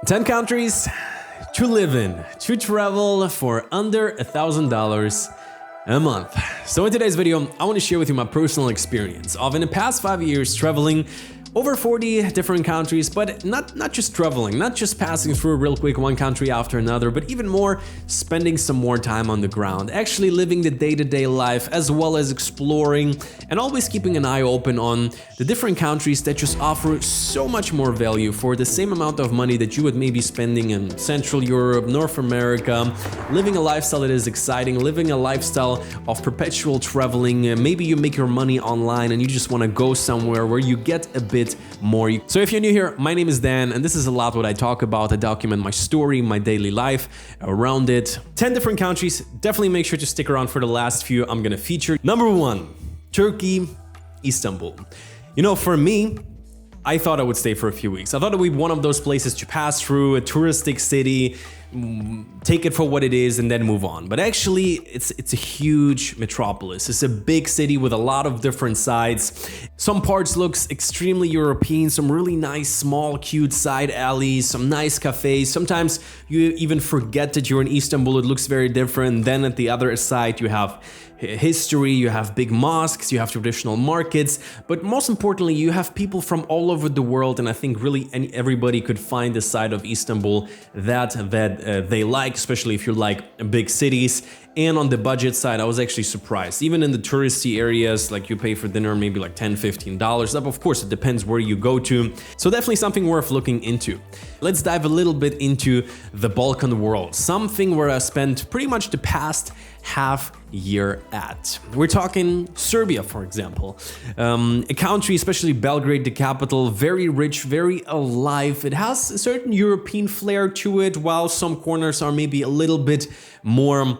10 countries to live in, to travel for under $1,000 a month. So in today's video, I want to share with you my personal experience of in the past 5 years traveling over 40 different countries, but not just traveling, not just passing through real quick one country after another, but even more spending some more time on the ground, actually living the day-to-day life, as well as exploring and always keeping an eye open on the different countries that just offer so much more value for the same amount of money that you would maybe spending in Central Europe, North America, living a lifestyle that is exciting, living a lifestyle of perpetual traveling. Maybe you make your money online and you just want to go somewhere where you get a bit more. So if you're new here, my name is Dan and this is a lot what I talk about. I document my story, my daily life around it. 10 different countries. Definitely make sure to stick around for the last few I'm gonna feature. Number 1, Turkey, Istanbul. You know, for me, I thought I would stay for a few weeks. I thought it would be one of those places to pass through, a touristic city, take it for what it is and then move on. But actually, it's a huge metropolis. It's a big city with a lot of different sides. Some parts looks extremely European, some really nice, small, cute side alleys, some nice cafes. Sometimes you even forget that you're in Istanbul. It looks very different. Then at the other side, you have history, you have big mosques, you have traditional markets, but most importantly, you have people from all over the world, and I think really everybody could find the side of Istanbul that they like, especially if you like big cities. And on the budget side, I was actually surprised. Even in the touristy areas, like you pay for dinner maybe like $10, $15. Of course, it depends where you go to. So definitely something worth looking into. Let's dive a little bit into the Balkan world, something where I spent pretty much the past half year at. We're talking Serbia, for example. A country, especially Belgrade, the capital, very rich, very alive. It has a certain European flair to it, while some corners are maybe a little bit more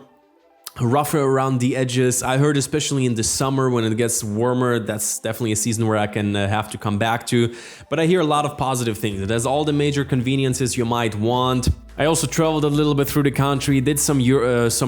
rougher around the edges. I heard especially in the summer when it gets warmer, that's definitely a season where I can have to come back to. But I hear a lot of positive things. It has all the major conveniences you might want. I also traveled a little bit through the country, did some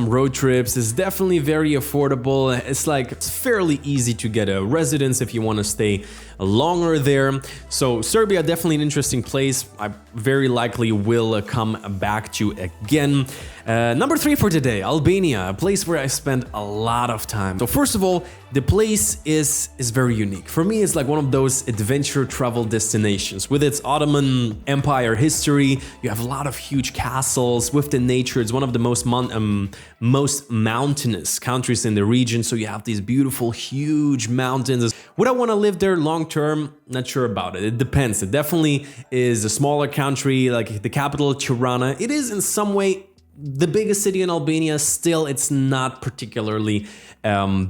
road trips. It's definitely very affordable. It's fairly easy to get a residence if you want to stay longer there. So Serbia, definitely an interesting place. I very likely will come back to again. Number 3 for today, Albania, a place where I spent a lot of time. So first of all, the place is very unique. For me, it's like one of those adventure travel destinations. With its Ottoman Empire history, you have a lot of huge castles with the nature. It's one of the most mountainous countries in the region. So you have these beautiful, huge mountains. Would I want to live there long term? Not sure about it. It depends. It definitely is a smaller country, like the capital, Tirana. It is in some way the biggest city in Albania. Still, it's not particularly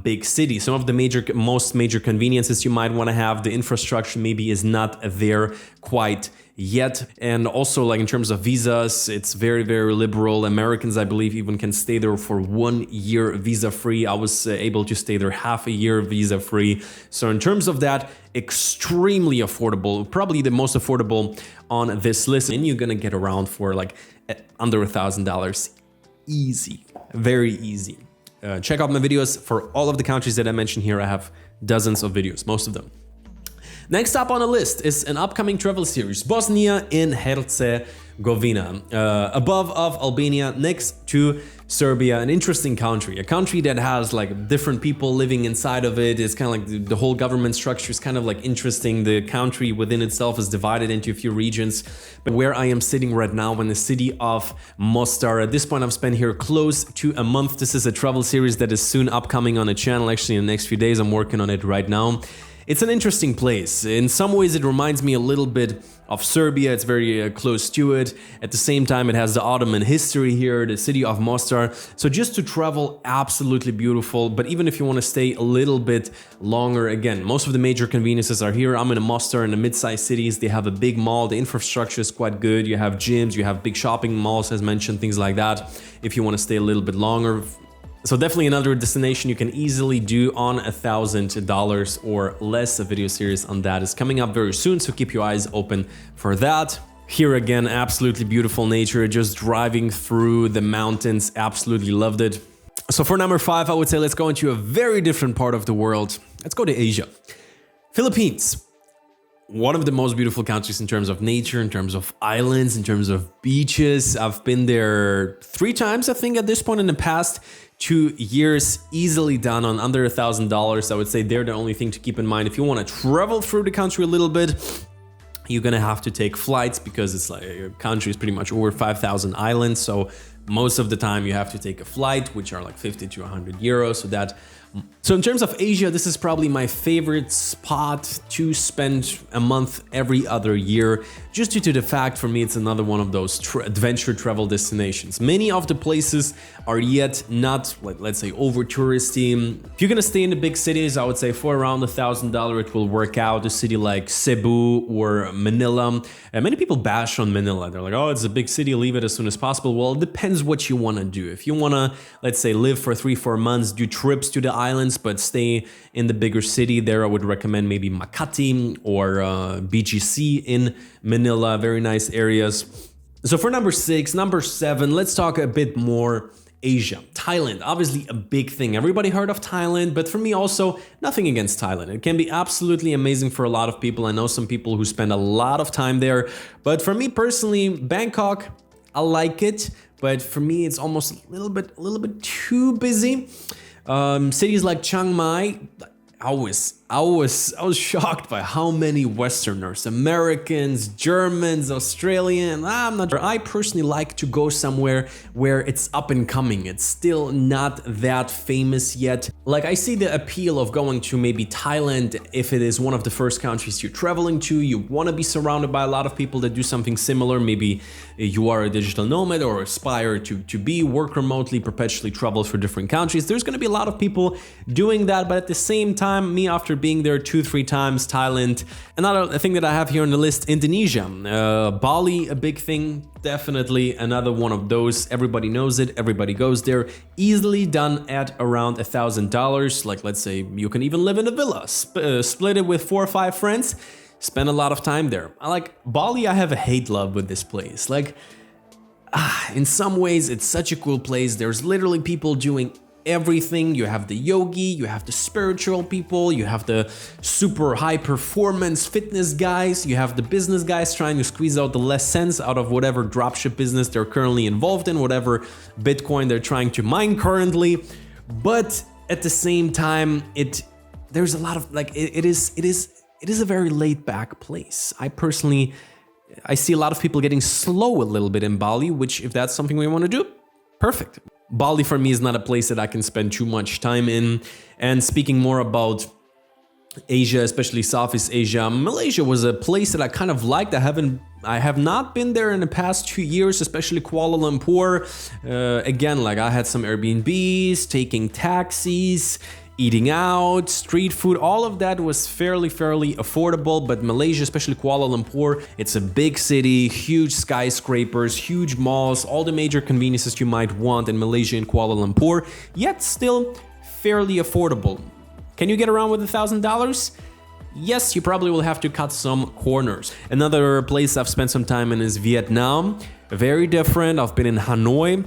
big city. Some of the most major conveniences you might want to have, the infrastructure maybe is not there quite yet. And also, like in terms of visas, it's very, very liberal. Americans, I believe, even can stay there for 1 year visa free. I was able to stay there half a year visa free. So in terms of that, extremely affordable, probably the most affordable on this list. And you're gonna get around for like under $1,000 easy, very easy. Check out my videos for all of the countries that I mentioned here. I have dozens of videos, most of them. Next up on the list is an upcoming travel series, Bosnia and Herzegovina, above of Albania, next to Serbia, an interesting country, a country that has like different people living inside of it. It's kind of like the whole government structure is kind of like interesting. The country within itself is divided into a few regions. But where I am sitting right now in the city of Mostar, at this point I've spent here close to a month. This is a travel series that is soon upcoming on the channel. Actually, in the next few days, I'm working on it right now. It's an interesting place. In some ways, it reminds me a little bit of Serbia. It's very close to it. At the same time, it has the Ottoman history here, the city of Mostar. So just to travel, absolutely beautiful. But even if you want to stay a little bit longer, again, most of the major conveniences are here. I'm in a Mostar in the mid-sized cities. They have a big mall. The infrastructure is quite good. You have gyms, you have big shopping malls, as mentioned, things like that. If you want to stay a little bit longer. So definitely another destination you can easily do on $1,000 or less. A video series on that is coming up very soon, so keep your eyes open for that. Here again, absolutely beautiful nature, just driving through the mountains, absolutely loved it. So for number 5, I would say let's go into a very different part of the world. Let's go to Asia. Philippines. one of the most beautiful countries in terms of nature, in terms of islands, in terms of beaches. I've been there 3 times, I think, at this point in the past 2 years, easily done on under $1,000. I would say they're the only thing to keep in mind. If you want to travel through the country a little bit, you're gonna have to take flights because it's like your country is pretty much over 5,000 islands. So most of the time you have to take a flight, which are like 50 to 100 euros. So in terms of Asia, this is probably my favorite spot to spend a month every other year, just due to the fact for me it's another one of those adventure travel destinations. Many of the places are yet not, like, let's say, over touristy. If you're gonna stay in the big cities, I would say for around $1,000 it will work out. A city like Cebu or Manila. And many people bash on Manila. They're like, oh, it's a big city, leave it as soon as possible. Well, it depends what you wanna do. If you wanna, let's say, live for 3-4 months, do trips to the islands, but stay in the bigger city, there I would recommend maybe Makati or BGC in Manila, very nice areas. So for number 7, let's talk a bit more Asia. Thailand, obviously a big thing. Everybody heard of Thailand, but for me also, nothing against Thailand. It can be absolutely amazing for a lot of people. I know some people who spend a lot of time there, but for me personally, Bangkok, I like it, but for me it's almost a little bit too busy. Cities like Chiang Mai, I was shocked by how many Westerners, Americans, Germans, Australians, I'm not sure. I personally like to go somewhere where it's up and coming. It's still not that famous yet. Like, I see the appeal of going to maybe Thailand if it is one of the first countries you're traveling to. You want to be surrounded by a lot of people that do something similar. Maybe you are a digital nomad or aspire to work remotely, perpetually travel for different countries. There's going to be a lot of people doing that, but at the same time, me, after being there 2-3 times, Thailand. Another thing that I have here on the list, Indonesia. Bali, a big thing, definitely another one of those. Everybody knows it, everybody goes there. Easily done at around $1,000. Like, let's say you can even live in a villa, split it with 4 or 5 friends, spend a lot of time there. I like Bali. I have a hate love with this place. Like, in some ways it's such a cool place. There's literally people doing everything. You have the yogi, you have the spiritual people, you have the super high performance fitness guys, you have the business guys trying to squeeze out the less sense out of whatever dropship business they're currently involved in, whatever Bitcoin they're trying to mine currently. But at the same time, there's a lot of, like, it is a very laid back place. I see a lot of people getting slow a little bit in Bali, which, if that's something we want to do, perfect. Bali for me is not a place that I can spend too much time in. And speaking more about Asia, especially Southeast Asia, Malaysia was a place that I kind of liked. I have not been there in the past 2 years, especially Kuala Lumpur. Again, like, I had some Airbnbs, taking taxis, eating out, street food, all of that was fairly affordable. But Malaysia, especially Kuala Lumpur, it's a big city, huge skyscrapers, huge malls, all the major conveniences you might want in Malaysia and Kuala Lumpur, yet still fairly affordable. Can you get around with $1,000? Yes, you probably will have to cut some corners. Another place I've spent some time in is Vietnam. Very different. I've been in Hanoi.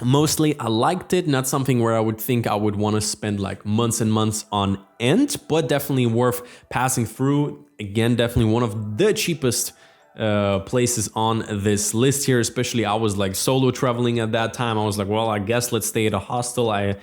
Mostly I liked it, not something where I would think I would want to spend like months and months on end, but definitely worth passing through. Again, definitely one of the cheapest places on this list here, especially I was like solo traveling at that time. I was like, well, I guess let's stay at a hostel. I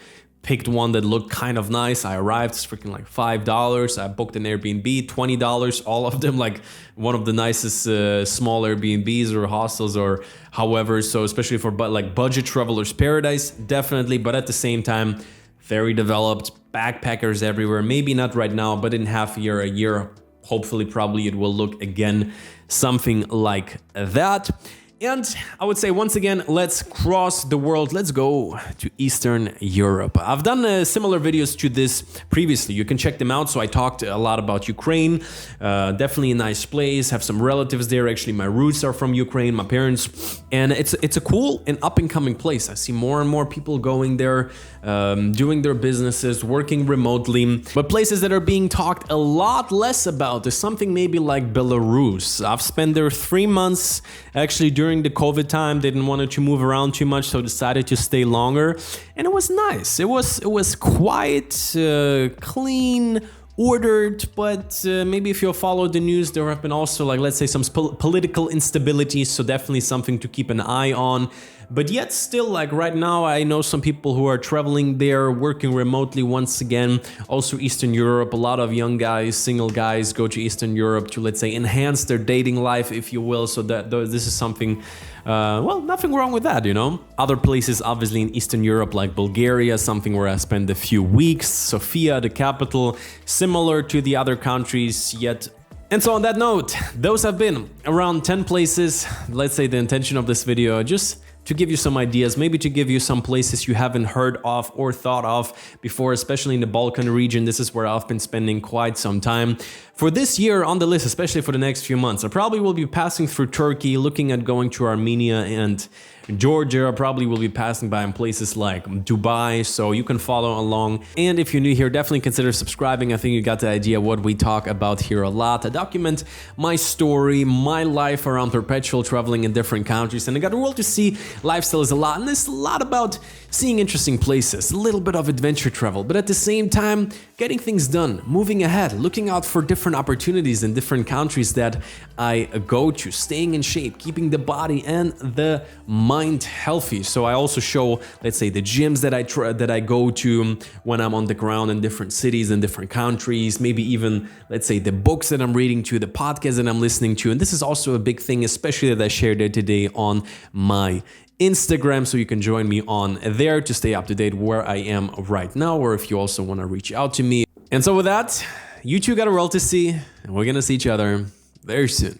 picked one that looked kind of nice. I arrived, it's freaking like $5. I booked an Airbnb, $20, all of them like one of the nicest small Airbnbs or hostels or however. So especially for like budget travelers paradise, definitely. But at the same time, very developed, backpackers everywhere. Maybe not right now, but in half a year, hopefully, probably it will look again something like that. And I would say, once again, let's cross the world. Let's go to Eastern Europe. I've done similar videos to this previously. You can check them out. So I talked a lot about Ukraine. Definitely a nice place. Have some relatives there. Actually, my roots are from Ukraine, my parents. And it's a cool and up-and-coming place. I see more and more people going there, doing their businesses, working remotely. But places that are being talked a lot less about is something maybe like Belarus. I've spent there 3 months, actually, during the COVID time. Didn't want to move around too much, so decided to stay longer, and it was nice. It was quiet, clean, ordered, but maybe if you follow the news, there have been also, like, let's say some political instability, so definitely something to keep an eye on. But yet still, like right now, I know some people who are traveling there, working remotely once again. Also Eastern Europe, a lot of young guys, single guys go to Eastern Europe to, let's say, enhance their dating life, if you will. So that this is something, well, nothing wrong with that, you know. Other places, obviously in Eastern Europe, like Bulgaria, something where I spent a few weeks. Sofia, the capital, similar to the other countries, yet. And so on that note, those have been around 10 places. Let's say the intention of this video, just to give you some ideas, maybe to give you some places you haven't heard of or thought of before, especially in the Balkan region. This is where I've been spending quite some time. For this year on the list, especially for the next few months, I probably will be passing through Turkey, looking at going to Armenia and Georgia. I probably will be passing by in places like Dubai, so you can follow along. And if you're new here, definitely consider subscribing. I think you got the idea what we talk about here a lot. I document my story, my life around perpetual traveling in different countries, and I got a world to see. Lifestyle is a lot, and it's a lot about seeing interesting places, a little bit of adventure travel, but at the same time, getting things done, moving ahead, looking out for different opportunities in different countries that I go to, staying in shape, keeping the body and the mind healthy. So I also show, let's say, the gyms that I go to when I'm on the ground in different cities and different countries, maybe even, let's say, the books that I'm reading to, the podcasts that I'm listening to. And this is also a big thing, especially that I shared it today on my Instagram, so you can join me on there to stay up to date where I am right now, or if you also want to reach out to me. And so with that, you two got a world to see, and we're gonna see each other very soon.